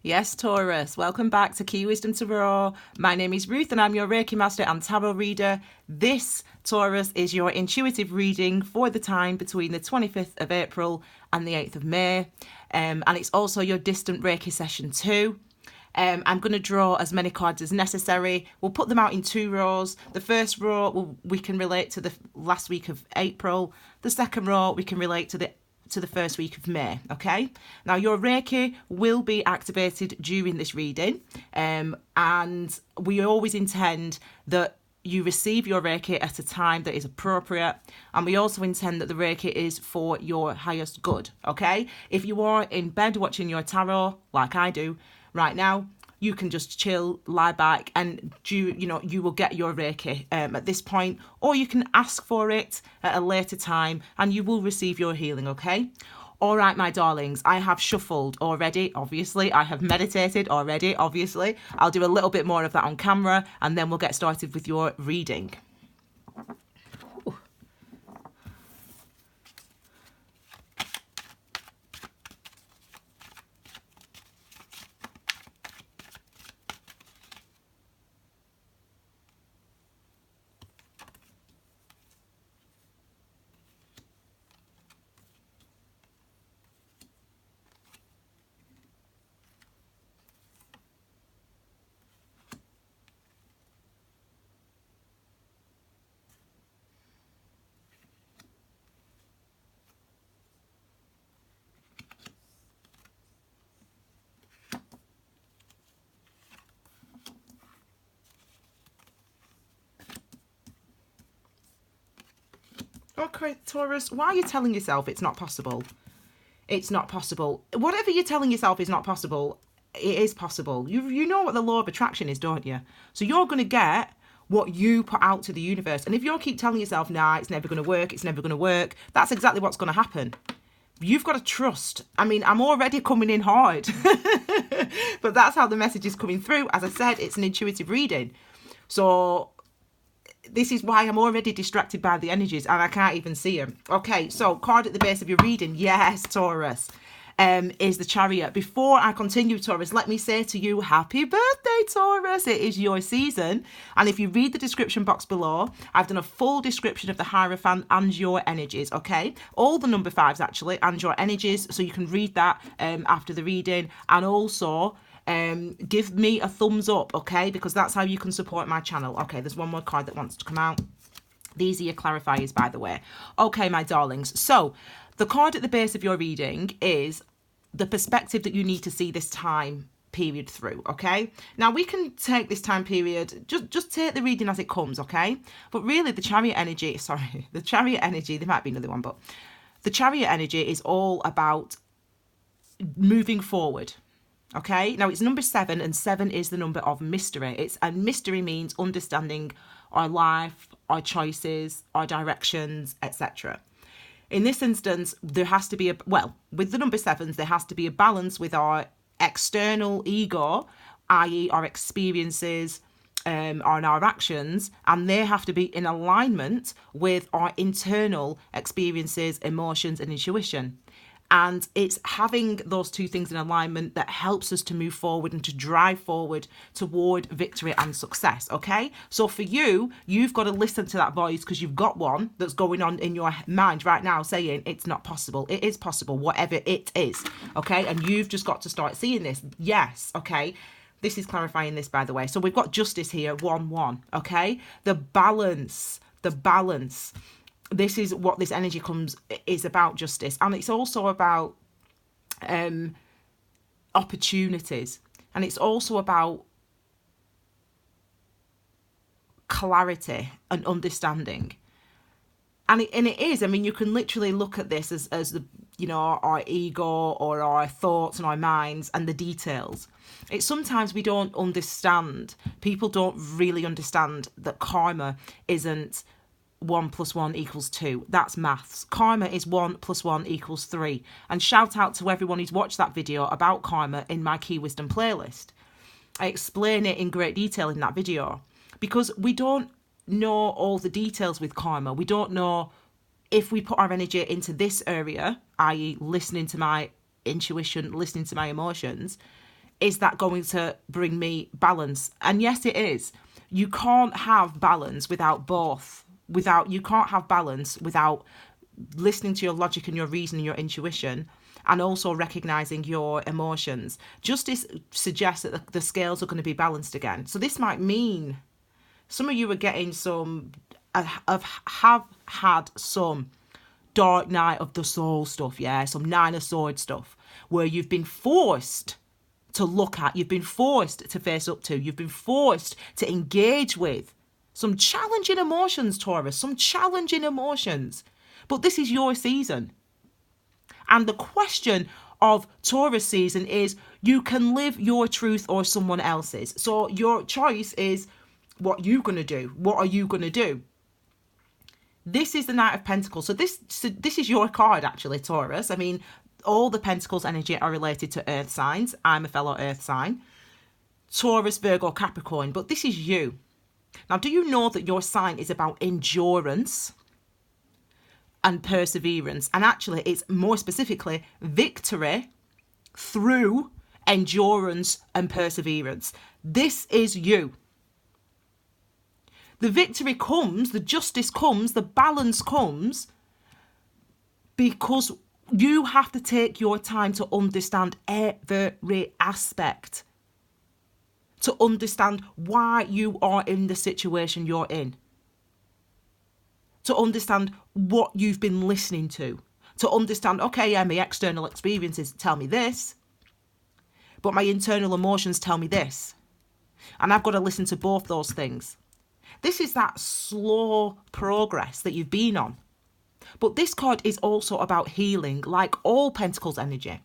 Yes, Taurus, welcome back to Key Wisdom Tarot. My name is Ruth and I'm your Reiki Master and Tarot Reader. This, Taurus, is your intuitive reading for the time between the 25th of April and the 8th of May. And it's also your distant Reiki session too. I'm going to draw as many cards as necessary. We'll put them out in 2 rows. The first row we can relate to the last week of April. The second row we can relate to the first week of May, okay? Now, your Reiki will be activated during this reading, and we always intend that you receive your Reiki at a time that is appropriate, and we also intend that the Reiki is for your highest good, okay? If you are in bed watching your tarot, like I do right now, you can just chill, lie back, and you will get your Reiki at this point, or you can ask for it at a later time and you will receive your healing, okay? All right, my darlings, I have shuffled already, obviously. I have meditated already, obviously. I'll do a little bit more of that on camera and then we'll get started with your reading. Okay, Taurus, why are you telling yourself it's not possible? It's not possible. Whatever you're telling yourself is not possible, it is possible. You know what the law of attraction is, don't you? So you're going to get what you put out to the universe. And if you keep telling yourself, nah, it's never going to work, it's never going to work, that's exactly what's going to happen. You've got to trust. I mean, I'm already coming in hard. But that's how the message is coming through. As I said, it's an intuitive reading. So this is why I'm already distracted by the energies and I can't even see them. Okay, so card at the base of your reading, yes, Taurus, is the Chariot. Before I continue, Taurus, let me say to you, happy birthday, Taurus. It is your season. And if you read the description box below, I've done a full description of the Hierophant and your energies, okay? All the number 5s, actually, and your energies, so you can read that after the reading. And also, give me a thumbs up, okay, because that's how you can support my channel. Okay, there's one more card that wants to come out. These are your clarifiers, by the way. Okay, my darlings, so the card at the base of your reading is the perspective that you need to see this time period through, okay? Now, we can take this time period, just take the reading as it comes, okay? But really, the Chariot Energy, there might be another one, but the Chariot Energy is all about moving forward. Okay, now it's number 7, and 7 is the number of mystery. And mystery means understanding our life, our choices, our directions, etc. In this instance, there has to be with the number 7s, there has to be a balance with our external ego, i.e. our experiences and our actions, and they have to be in alignment with our internal experiences, emotions, and intuition. And it's having those 2 things in alignment that helps us to move forward and to drive forward toward victory and success, okay? So for you, you've got to listen to that voice because you've got one that's going on in your mind right now saying it's not possible. It is possible, whatever it is, okay? And you've just got to start seeing this. Yes, okay? This is clarifying this, by the way. So we've got justice here, 1-1, okay? The balance. This is what this energy is about, justice. And it's also about opportunities. And it's also about clarity and understanding. And it is, I mean, you can literally look at this as the, our ego or our thoughts and our minds and the details. It's sometimes we don't understand. People don't really understand that karma isn't 1 + 1 = 2. That's maths. Karma is 1 + 1 = 3. And shout out to everyone who's watched that video about karma in my Key Wisdom playlist. I explain it in great detail in that video because we don't know all the details with karma. We don't know if we put our energy into this area, i.e. listening to my intuition, listening to my emotions, Is that going to bring me balance? And yes, it is. You can't have balance without both. You can't have balance without listening to your logic and your reason and your intuition, and also recognizing your emotions. Justice suggests that the scales are going to be balanced again. So this might mean some of you are getting have had some dark night of the soul stuff, yeah, some Nine of Swords stuff, where you've been forced to look at, you've been forced to face up to, you've been forced to engage with some challenging emotions, Taurus, some challenging emotions. But this is your season. And the question of Taurus season is, you can live your truth or someone else's. So your choice is, what you going to do? What are you going to do? This is the Knight of Pentacles. So this is your card, actually, Taurus. I mean, all the Pentacles energy are related to earth signs. I'm a fellow earth sign. Taurus, Virgo, Capricorn. But this is you. Now, do you know that your sign is about endurance and perseverance? And actually, it's more specifically victory through endurance and perseverance. This is you. The victory comes, the justice comes, the balance comes because you have to take your time to understand every aspect, to understand why you are in the situation you're in, to understand what you've been listening to understand, okay, yeah, my external experiences tell me this, but my internal emotions tell me this. And I've got to listen to both those things. This is that slow progress that you've been on. But this card is also about healing, like all Pentacles energy.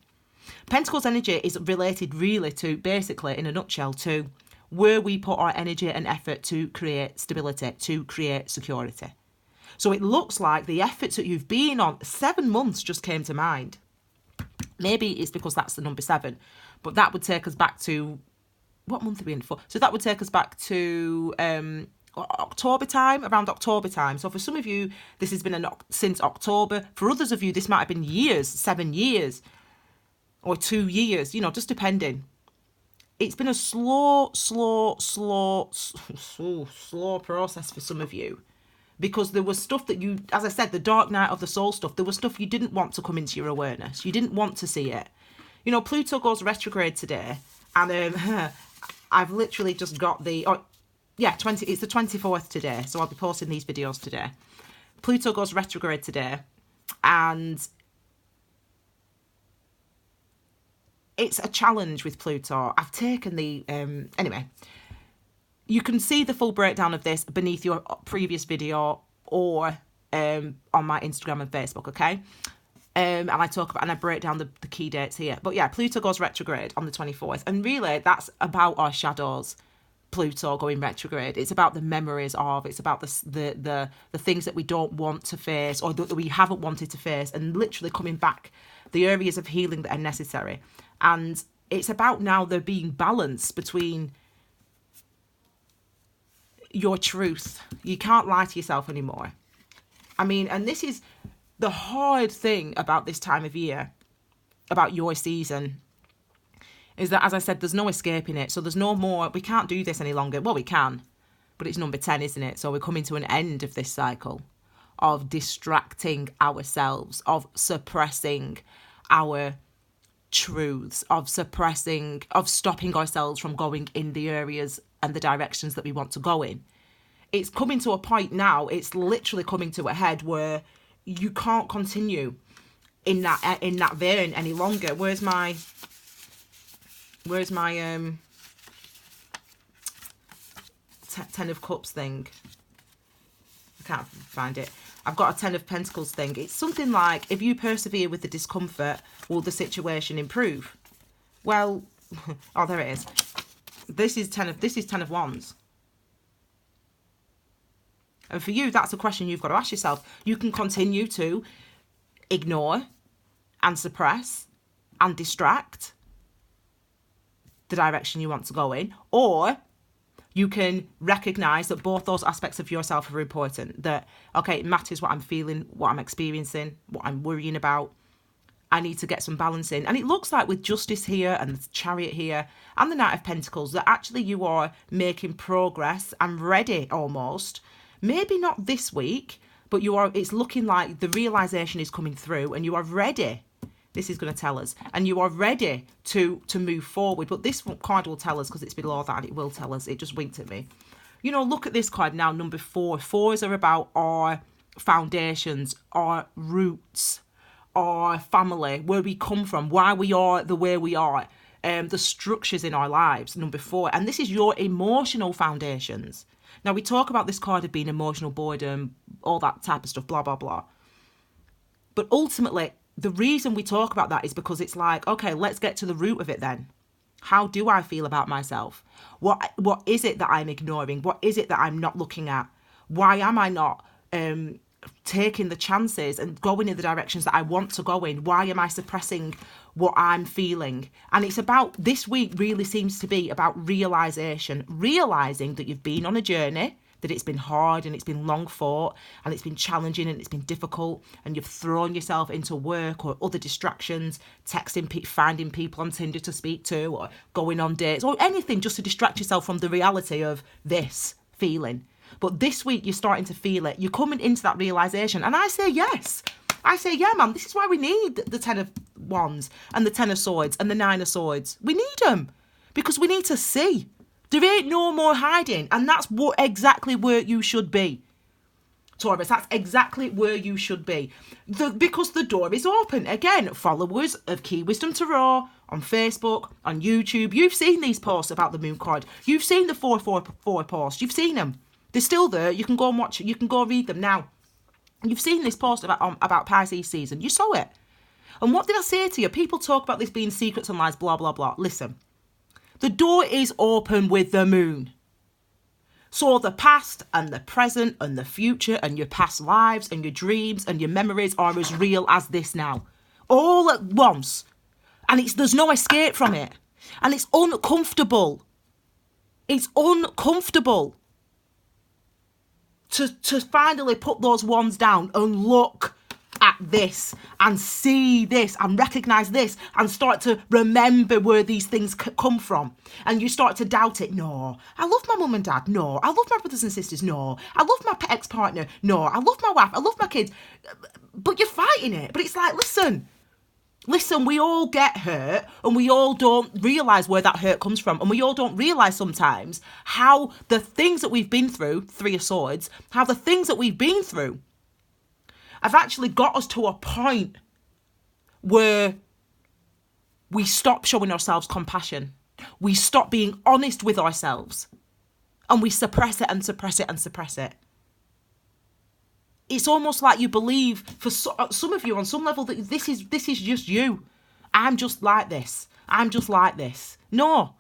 Pentacles energy is related really to, basically, in a nutshell, to where we put our energy and effort to create stability, to create security. So it looks like the efforts that you've been on, 7 months just came to mind. Maybe it's because that's the number 7, but that would take us back to, what month are we in for? So that would take us back to October time, around October time. So for some of you, this has been since October. For others of you, this might have been years, 7 years or 2 years, just depending. It's been a slow process for some of you, because there was stuff that you, as I said, the dark night of the soul stuff, there was stuff you didn't want to come into your awareness. You didn't want to see it. Pluto goes retrograde today, and I've literally just got it's the 24th today, so I'll be posting these videos today. Pluto goes retrograde today, and it's a challenge with Pluto. I've taken the, anyway, you can see the full breakdown of this beneath your previous video or on my Instagram and Facebook, okay? And I break down the key dates here. But yeah, Pluto goes retrograde on the 24th, and really that's about our shadows. Pluto going retrograde, it's about the memories of, it's about the things that we don't want to face, or that we haven't wanted to face, and literally coming back, the areas of healing that are necessary. And it's about now there being balance between your truth. You can't lie to yourself anymore. I mean, and this is the hard thing about this time of year, about your season, is that, as I said, there's no escaping it. So there's no more, we can't do this any longer. Well, we can, but it's number 10, isn't it? So we're coming to an end of this cycle of distracting ourselves, of suppressing our truths, of stopping ourselves from going in the areas and the directions that we want to go in. It's coming to a point now, it's literally coming to a head where you can't continue in that vein any longer. Where's my 10 of Cups thing? I can't find it. I've got a 10 of Pentacles thing. It's something like, if you persevere with the discomfort, will the situation improve? Well, oh, there it is. This is 10 of Wands. And for you, that's a question you've got to ask yourself. You can continue to ignore and suppress and distract the direction you want to go in, or you can recognize that both those aspects of yourself are important. That, okay, it matters what I'm feeling, what I'm experiencing, what I'm worrying about, I need to get some balance in. And it looks like with Justice here and the Chariot here and the Knight of Pentacles that actually you are making progress and ready almost. Maybe not this week, but it's looking like the realization is coming through and you are ready. This is going to tell us. And you are ready to move forward. But this card will tell us because it's below that and it will tell us. It just winked at me. You know, look at this card now, number 4. 4s are about our foundations, our roots, our family, where we come from, why we are the way we are, the structures in our lives, number 4. And this is your emotional foundations. Now, we talk about this card of being emotional boredom, all that type of stuff, blah, blah, blah. But ultimately, the reason we talk about that is because it's like, okay, let's get to the root of it then. How do I feel about myself? What is it that I'm ignoring? What is it that I'm not looking at? Why am I not taking the chances and going in the directions that I want to go in? Why am I suppressing what I'm feeling? And it's about, this week really seems to be about realization, realizing that you've been on a journey, that it's been hard and it's been long fought and it's been challenging and it's been difficult, and you've thrown yourself into work or other distractions, texting, finding people on Tinder to speak to, or going on dates or anything just to distract yourself from the reality of this feeling. But this week you're starting to feel it. You're coming into that realization. And I say yes. I say, yeah, man, this is why we need the 10 of Wands and the 10 of Swords and the 9 of Swords. We need them because we need to see. There ain't no more hiding. And that's exactly where you should be. Taurus, that's exactly where you should be. Because the door is open. Again, followers of Key Wisdom Tarot on Facebook, on YouTube, you've seen these posts about the moon card. You've seen the 444 posts. You've seen them. They're still there. You can go and watch it. You can go read them now. You've seen this post about Pisces season. You saw it. And what did I say to you? People talk about this being secrets and lies, blah, blah, blah. Listen, the door is open with the moon. So the past and the present and the future and your past lives and your dreams and your memories are as real as this now. All at once. And there's no escape from it. And it's uncomfortable. It's uncomfortable. To finally put those wands down and look at this and see this and recognise this and start to remember where these things come from. And you start to doubt it. No, I love my mum and dad. No, I love my brothers and sisters. No, I love my ex-partner. No, I love my wife. I love my kids. But you're fighting it. But it's like, listen, we all get hurt and we all don't realise where that hurt comes from. And we all don't realise sometimes how the things that we've been through, 3 of Swords, how the things that we've been through have actually got us to a point where we stop showing ourselves compassion. We stop being honest with ourselves. And we suppress it and suppress it and suppress it. It's almost like you believe, for some of you on some level, that this is just you. I'm just like this. I'm just like this. No.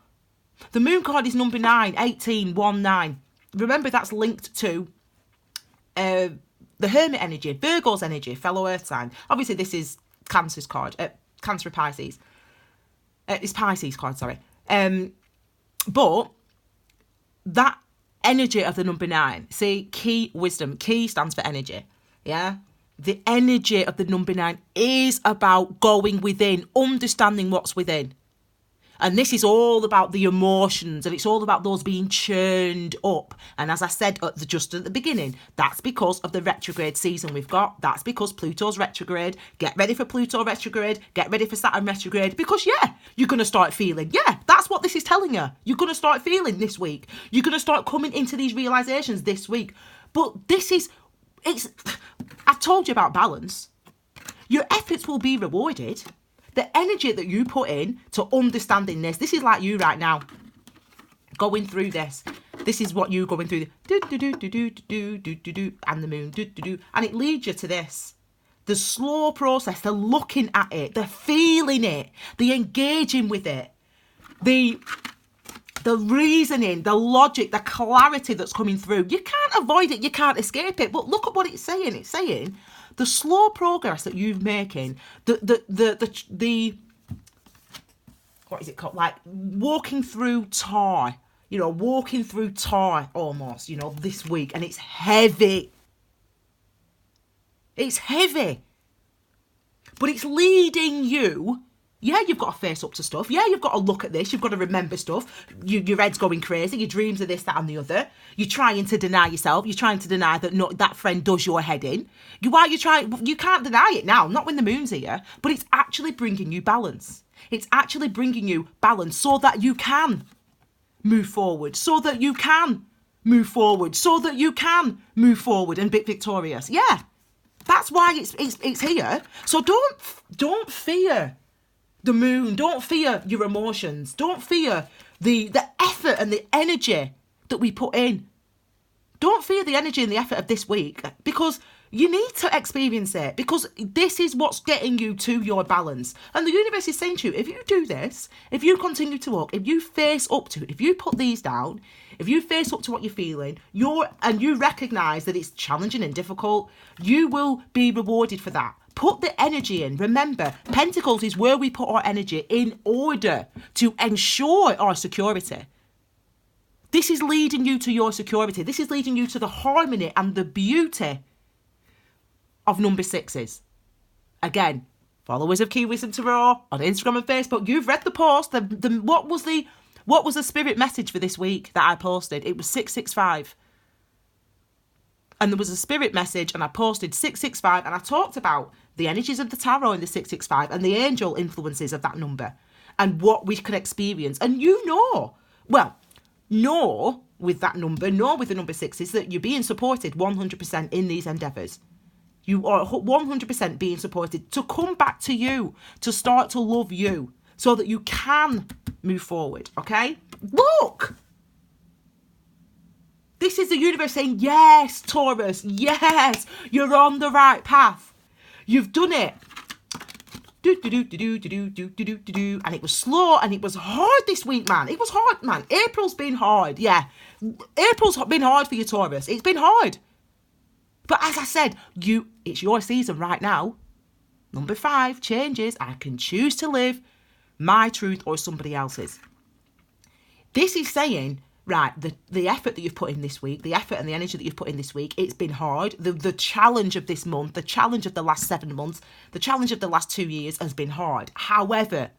The moon card is number 9, 18, 1, 9. Remember, that's linked to the Hermit energy, Virgo's energy, fellow Earth sign. Obviously, this is Cancer's card. Cancer of Pisces. It's Pisces card, sorry. But that energy of the number 9. See, key wisdom. Key stands for energy. Yeah? The energy of the number 9 is about going within, understanding what's within. And this is all about the emotions, and it's all about those being churned up. And as I said just at the beginning, that's because of the retrograde season we've got. That's because Pluto's retrograde. Get ready for Pluto retrograde. Get ready for Saturn retrograde. Because, yeah, you're going to start feeling. Yeah, that's what this is telling you. You're going to start feeling this week. You're going to start coming into these realizations this week. But I've told you about balance. Your efforts will be rewarded. The energy that you put in to understanding this is like you right now. Going through this. This is what you're going through. And the moon. And it leads you to this. The slow process, the looking at it, the feeling it, the engaging with it, the reasoning, the logic, the clarity that's coming through. You can't avoid it. You can't escape it. But look at what it's saying. It's saying the slow progress that you're making, the what is it called? Like walking through tar, walking through tar almost, this week. And it's heavy. It's heavy. but it's leading you. Yeah, you've got to face up to stuff. Yeah, you've got to look at this. You've got to remember stuff. Your head's going crazy. Your dreams are this, that, and the other. You're trying to deny yourself. You're trying to deny that that friend does your head in. You can't deny it now, not when the moon's here, but it's actually bringing you balance. It's actually bringing you balance so that you can move forward, so that you can move forward, so that you can move forward and be victorious. Yeah, that's why it's here. So don't fear the moon. Don't fear your emotions. Don't fear the effort and the energy that we put in. Don't fear the energy and the effort of this week, because you need to experience it, because this is what's getting you to your balance. And the universe is saying to you, if you do this, if you continue to walk, if you face up to it, if you put these down, if you face up to what you're feeling, and you recognise that it's challenging and difficult, you will be rewarded for that. Put the energy in. Remember, Pentacles is where we put our energy in order to ensure our security. This is leading you to your security. This is leading you to the harmony and the beauty of number sixes. Again, followers of Key Wisdom Tarot on Instagram and Facebook, you've read the post. What was the spirit message for this week that I posted? It was 665. And there was a spirit message, and I posted 665, and I talked about the energies of the tarot in the 665 and the angel influences of that number and what we can experience. And with that number, with the number six, is that you're being supported 100% in these endeavours. You are 100% being supported to come back to you, to start to love you, so that you can move forward, okay? Look! This is the universe saying, yes, Taurus, yes, you're on the right path. You've done it. And it was slow and it was hard this week, man. It was hard, man. April's been hard, yeah. April's been hard for you, Taurus. It's been hard. But as I said, it's your season right now. Number 5, changes. I can choose to live my truth or somebody else's. This is saying, right, the effort that you've put in this week, the effort and the energy that you've put in this week, it's been hard. The challenge of this month, the challenge of the last 7 months, the challenge of the last 2 years has been hard. However,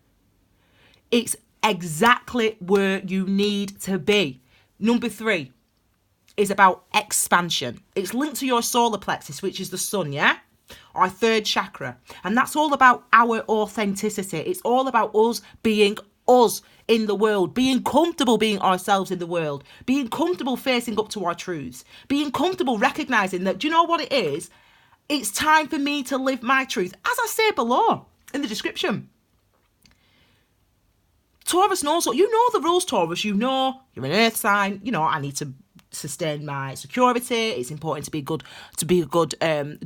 it's exactly where you need to be. Number 3 is about expansion. It's linked to your solar plexus, which is the sun, yeah? Our 3rd chakra. And that's all about our authenticity. It's all about us being us in the world, being comfortable being ourselves in the world, being comfortable facing up to our truths, being comfortable recognizing that, do you know what it is? It's time for me to live my truth, as I say below in the description. Taurus knows what, you know the rules, Taurus. You know you're an earth sign. You know I need to sustain my security. It's important to be a good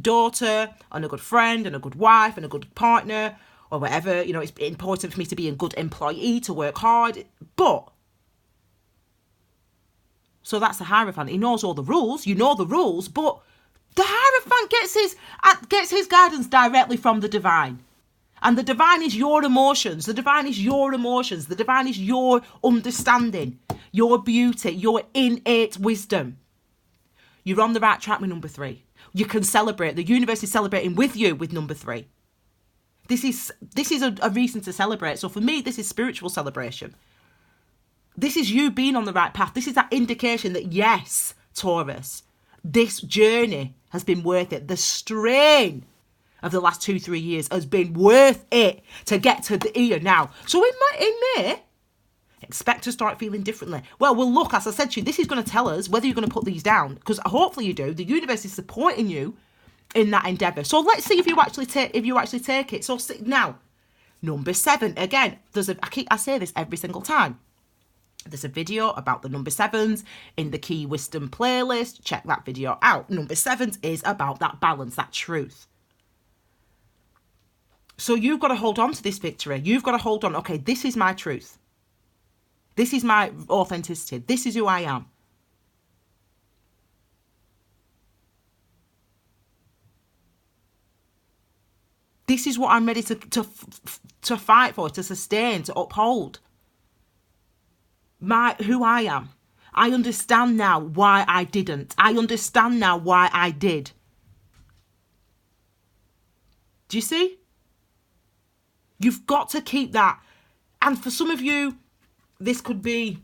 daughter and a good friend and a good wife and a good partner, or whatever. You know, it's important for me to be a good employee, to work hard. But so that's the Hierophant. He knows all the rules. You know the rules, but the Hierophant gets his guidance directly from the divine. And the divine is your emotions. The divine is your emotions. The divine is your understanding, your beauty, your innate wisdom. You're on the right track with number 3. You can celebrate. The universe is celebrating with you with number 3. This is a reason to celebrate. So for me, this is spiritual celebration. This is you being on the right path. This is that indication that, yes, Taurus, this journey has been worth it. The strain of the last 2-3 years has been worth it to get to the here now. So in May, expect to start feeling differently. Well, look, as I said to you, this is going to tell us whether you're going to put these down, because hopefully you do. The universe is supporting you in that endeavour. So let's see if you actually take it. So now, number 7, again, I say this every single time. There's a video about the number 7s in the Key Wisdom playlist. Check that video out. Number 7s is about that balance, that truth. So you've got to hold on to this victory. You've got to hold on. Okay, this is my truth. This is my authenticity. This is who I am. This is what I'm ready to fight for, to sustain, to uphold. Who I am. I understand now why I didn't. I understand now why I did. Do you see? You've got to keep that. And for some of you, this could be,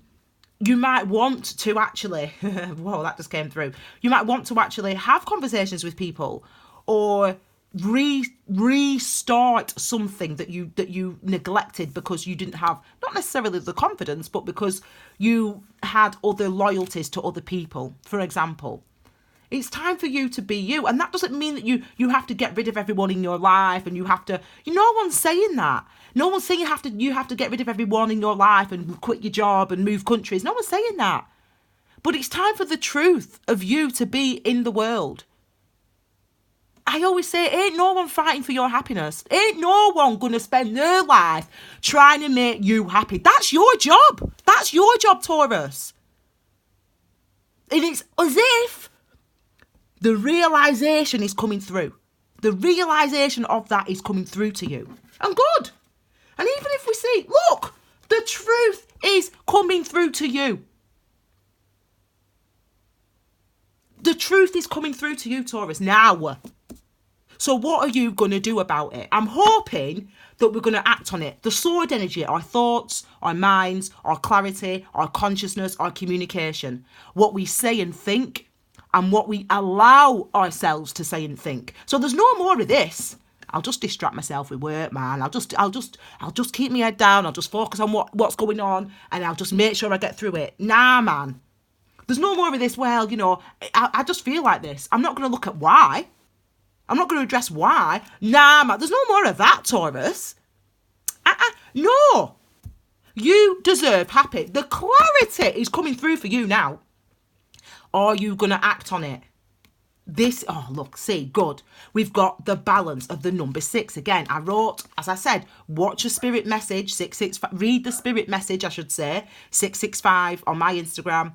you might want to actually, whoa, that just came through. You might want to actually have conversations with people, or restart something that you neglected because you didn't have, not necessarily the confidence, but because you had other loyalties to other people, for example. It's time for you to be you. And that doesn't mean that you have to get rid of everyone in your life, and you have to, no one's saying that. No one's saying you have to get rid of everyone in your life and quit your job and move countries. No one's saying that. But it's time for the truth of you to be in the world. I always say, ain't no one fighting for your happiness. Ain't no one going to spend their life trying to make you happy. That's your job. That's your job, Taurus. And it's as if the realisation is coming through. The realisation of that is coming through to you. And good. And even if we see, look, the truth is coming through to you. The truth is coming through to you, Taurus, now. So what are you going to do about it? I'm hoping that we're going to act on it. The sword energy, our thoughts, our minds, our clarity, our consciousness, our communication. What we say and think, and what we allow ourselves to say and think. So there's no more of this. I'll just distract myself with work, man. I'll just keep my head down. I'll just focus on what's going on, and I'll just make sure I get through it. Nah, man. There's no more of this. Well, I just feel like this. I'm not going to look at why. I'm not going to address why. Nah, man. There's no more of that, Taurus. No. You deserve happy. The clarity is coming through for you now. Are you going to act on it? Oh, look, see, good. We've got the balance of the number 6. Again, I wrote, as I said, watch a spirit message, 665, read the spirit message, I should say, 665 on my Instagram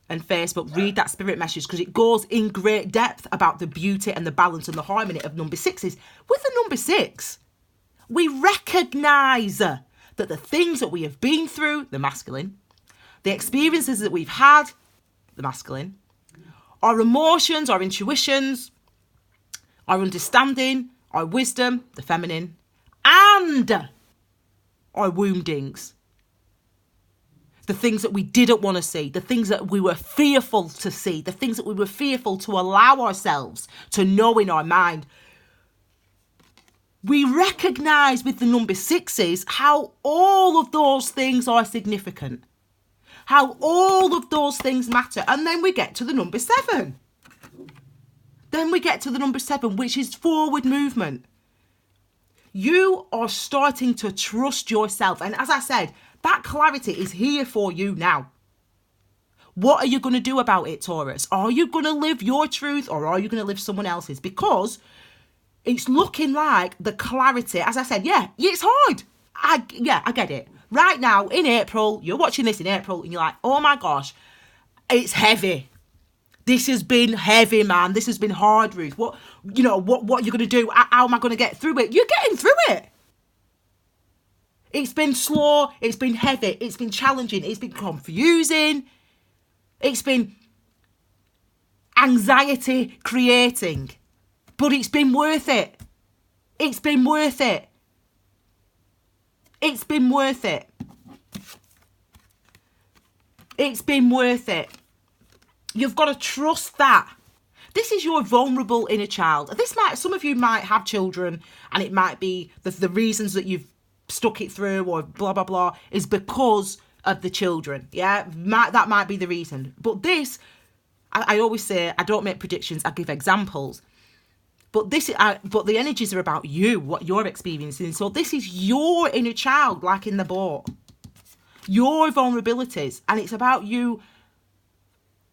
and Facebook. Read that spirit message because it goes in great depth about the beauty and the balance and the harmony of number 6s. With the number 6, we recognise that the things that we have been through, the masculine, the experiences that we've had, the masculine, our emotions, our intuitions, our understanding, our wisdom, the feminine, and our woundings. The things that we didn't want to see, the things that we were fearful to see, the things that we were fearful to allow ourselves to know in our mind. We recognise with the number 6s how all of those things are significant. How all of those things matter. And then we get to the number 7. Which is forward movement. You are starting to trust yourself. And as I said, that clarity is here for you now. What are you going to do about it, Taurus? Are you going to live your truth, or are you going to live someone else's? Because it's looking like the clarity, as I said, yeah, it's hard. I get it. Right now, in April, you're watching this in April, and you're like, oh my gosh, it's heavy. This has been heavy, man. This has been hard, Ruth. What are you going to do? How am I going to get through it? You're getting through it. It's been slow. It's been heavy. It's been challenging. It's been confusing. It's been anxiety creating. But it's been worth it. It's been worth it. It's been worth it. It's been worth it. You've got to trust that. This is your vulnerable inner child. Some of you might have children, and it might be the reasons that you've stuck it through or blah, blah, blah is because of the children. Yeah, that might be the reason. But this, I always say, I don't make predictions, I give examples. But the energies are about you, what you're experiencing. So this is your inner child, like in the boat. Your vulnerabilities. And it's about you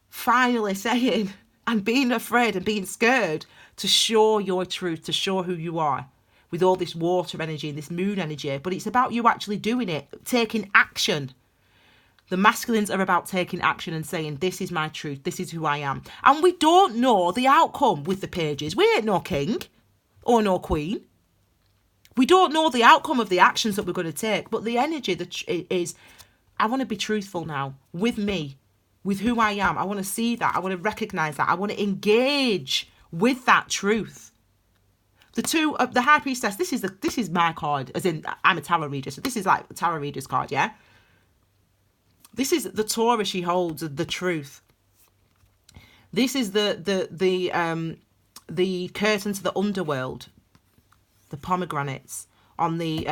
finally saying and being afraid and being scared to show your truth, to show who you are with all this water energy and this moon energy. But it's about you actually doing it, taking action. The masculines are about taking action and saying, this is my truth, this is who I am. And we don't know the outcome with the pages. We ain't no king or no queen. We don't know the outcome of the actions that we're going to take. But the energy is, I want to be truthful now with me, with who I am. I want to see that. I want to recognise that. I want to engage with that truth. The High Priestess, this is my card, as in I'm a tarot reader, so this is like a tarot reader's card, yeah? This is the Taurus she holds, the truth. This is the curtain to the underworld, the pomegranates on the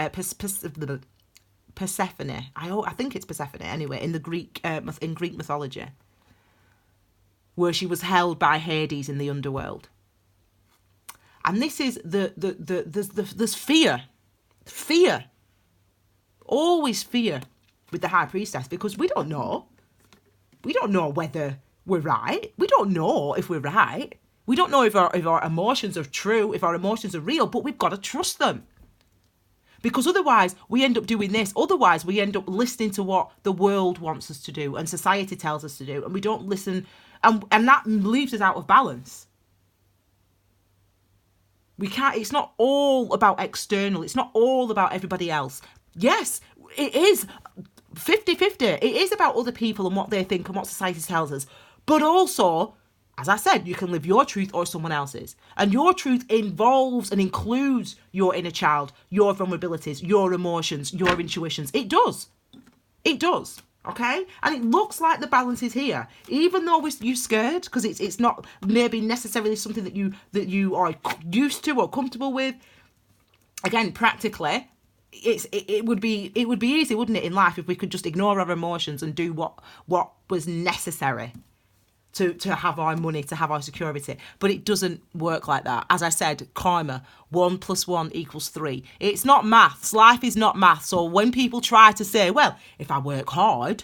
Persephone. I think it's Persephone anyway, in the Greek mythology, where she was held by Hades in the underworld. And this is there's fear, always fear with the High Priestess, because we don't know whether we're right. We don't know if we're right. We don't know if our emotions are true, if our emotions are real, but we've got to trust them. Because otherwise we end up doing this. Otherwise we end up listening to what the world wants us to do and society tells us to do, and we don't listen, and that leaves us out of balance. We can't, it's not all about external. It's not all about everybody else. Yes, it is 50-50. It is about other people and what they think and what society tells us. But also, as I said, you can live your truth or someone else's. And your truth involves and includes your inner child, your vulnerabilities, your emotions, your intuitions. It does. It does. Okay? And it looks like the balance is here. Even though you're scared, because it's not maybe necessarily something that you are used to or comfortable with. Again, practically, it would be easy, wouldn't it, in life, if we could just ignore our emotions and do what was necessary to have our money, to have our security. But it doesn't work like that. As I said, karma, 1 + 1 = 3. It's not maths. Life is not maths. So when people try to say, well, if I work hard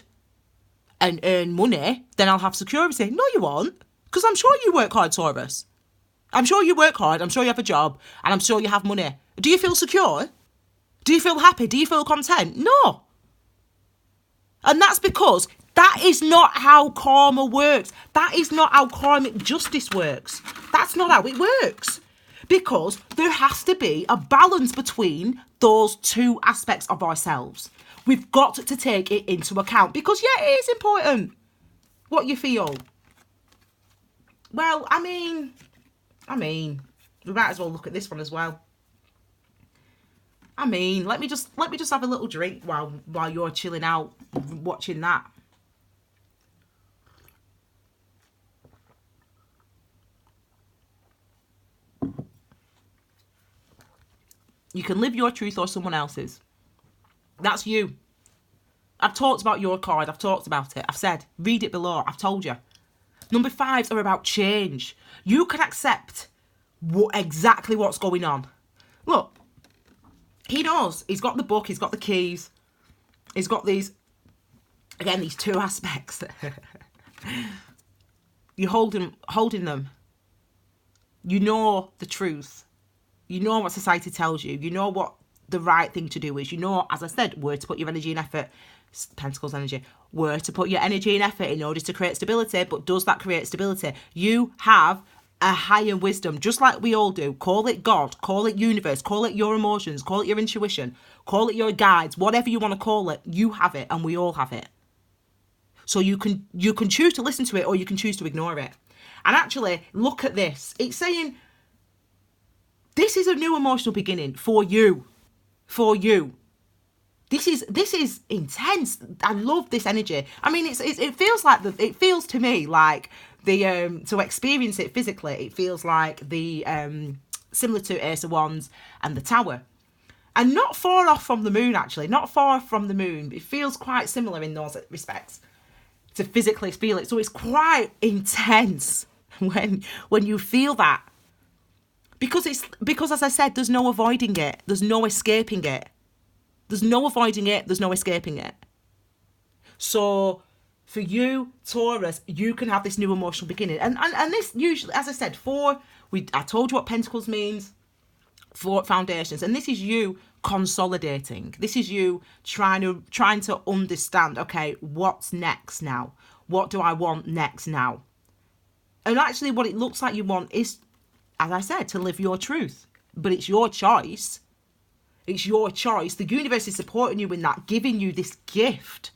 and earn money, then I'll have security. No, you won't. Because I'm sure you work hard, Taurus. I'm sure you work hard. I'm sure you have a job. And I'm sure you have money. Do you feel secure? Do you feel happy? Do you feel content? No. And that's because that is not how karma works. That is not how karmic justice works. That's not how it works. Because there has to be a balance between those two aspects of ourselves. We've got to take it into account. Because, yeah, it is important what you feel. Well, I mean, we might as well look at this one as well. I mean, let me just have a little drink while you're chilling out watching that. You can live your truth or someone else's. That's you. I've talked about your card. I've talked about it. I've said, read it below. I've told you. Number 5s are about change. You can accept exactly what's going on. Look, he knows. He's got the book. He's got the keys. He's got these, again, these two aspects. You're holding them. You know the truth. You know what society tells you. You know what the right thing to do is. You know, as I said, where to put your energy and effort. Pentacles energy. Where to put your energy and effort in order to create stability. But does that create stability? You have a higher wisdom, just like we all do. Call it God. Call it universe. Call it your emotions. Call it your intuition. Call it your guides. Whatever you want to call it, you have it, and we all have it. So you can choose to listen to it, or you can choose to ignore it. And actually, look at this. It's saying, this is a new emotional beginning for you. For you. This is intense. I love this energy. I mean, it feels to me like to experience it physically, it feels like similar to Ace of Wands and the Tower. And not far off from the moon, actually. Not far from the moon. It feels quite similar in those respects to physically feel it. So it's quite intense when you feel that. Because as I said, there's no avoiding it. There's no escaping it. There's no avoiding it. There's no escaping it. So for you, Taurus, you can have this new emotional beginning. And this usually, as I said, I told you what Pentacles means. 4 foundations. And this is you consolidating. This is you trying to understand, okay, what's next now? What do I want next now? And actually what it looks like you want is, as I said, to live your truth. But it's your choice. It's your choice. The universe is supporting you in that, giving you this gift.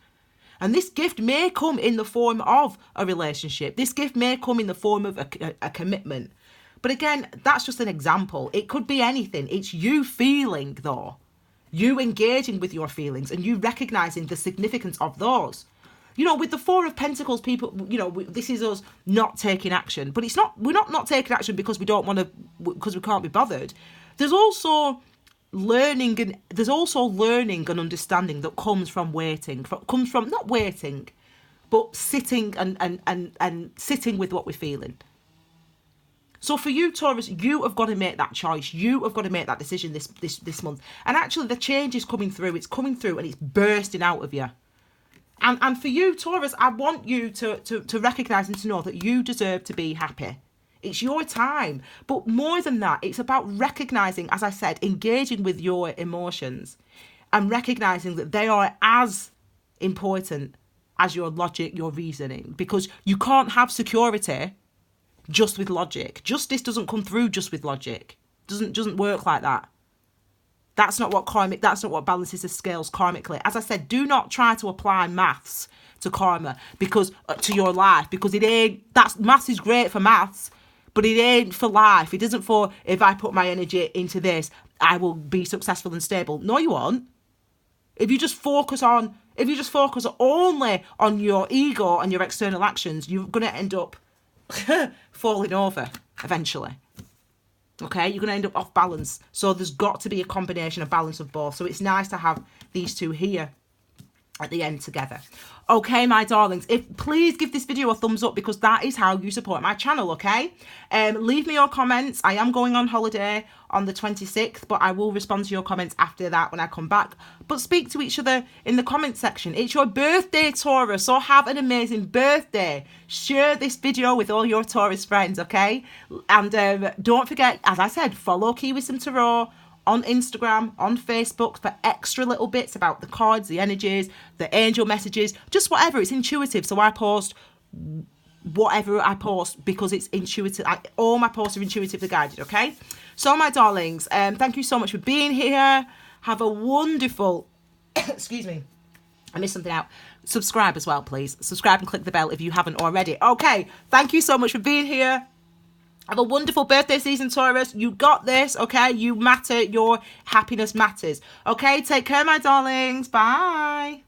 And this gift may come in the form of a relationship. This gift may come in the form of a commitment. But again, that's just an example. It could be anything. It's you feeling, though. You engaging with your feelings and you recognizing the significance of those. You know, with the Four of Pentacles, people, you know, this is us not taking action. But it's not, we're not taking action because we don't want to, because we can't be bothered. There's also learning and understanding that comes from waiting. Comes from, not waiting, but sitting and sitting with what we're feeling. So for you, Taurus, you have got to make that choice. You have got to make that decision this month. And actually, the change is coming through. It's coming through and it's bursting out of you. And for you, Taurus, I want you to recognise and to know that you deserve to be happy. It's your time. But more than that, it's about recognising, as I said, engaging with your emotions and recognising that they are as important as your logic, your reasoning. Because you can't have security just with logic. Justice doesn't come through just with logic. Doesn't work like that. That's not what balances the scales karmically. As I said, do not try to apply maths to karma because to your life, because it ain't. Maths is great for maths, but it ain't for life. It isn't for, if I put my energy into this, I will be successful and stable. No, you won't. If you just focus only on your ego and your external actions, you're going to end up falling over eventually. Okay, you're going to end up off balance. So there's got to be a combination, a balance of both. So it's nice to have these two here at the end together. Okay, my darlings, please give this video a thumbs up because that is how you support my channel, okay? Leave me your comments. I am going on holiday on the 26th, but I will respond to your comments after that when I come back. But speak to each other in the comment section. It's your birthday, Taurus, so have an amazing birthday. Share this video with all your Taurus friends, okay? And don't forget, as I said, follow Key Wisdom Tarot on Instagram, on Facebook for extra little bits about the cards, the energies, the angel messages, just whatever. It's intuitive. So I post whatever I post because it's intuitive. All my posts are intuitively guided, okay? So my darlings, thank you so much for being here. Have a wonderful, excuse me, I missed something out. Subscribe as well, please. Subscribe and click the bell if you haven't already. Okay, thank you so much for being here. Have a wonderful birthday season, Taurus. You got this, okay? You matter. Your happiness matters. Okay, take care, my darlings. Bye.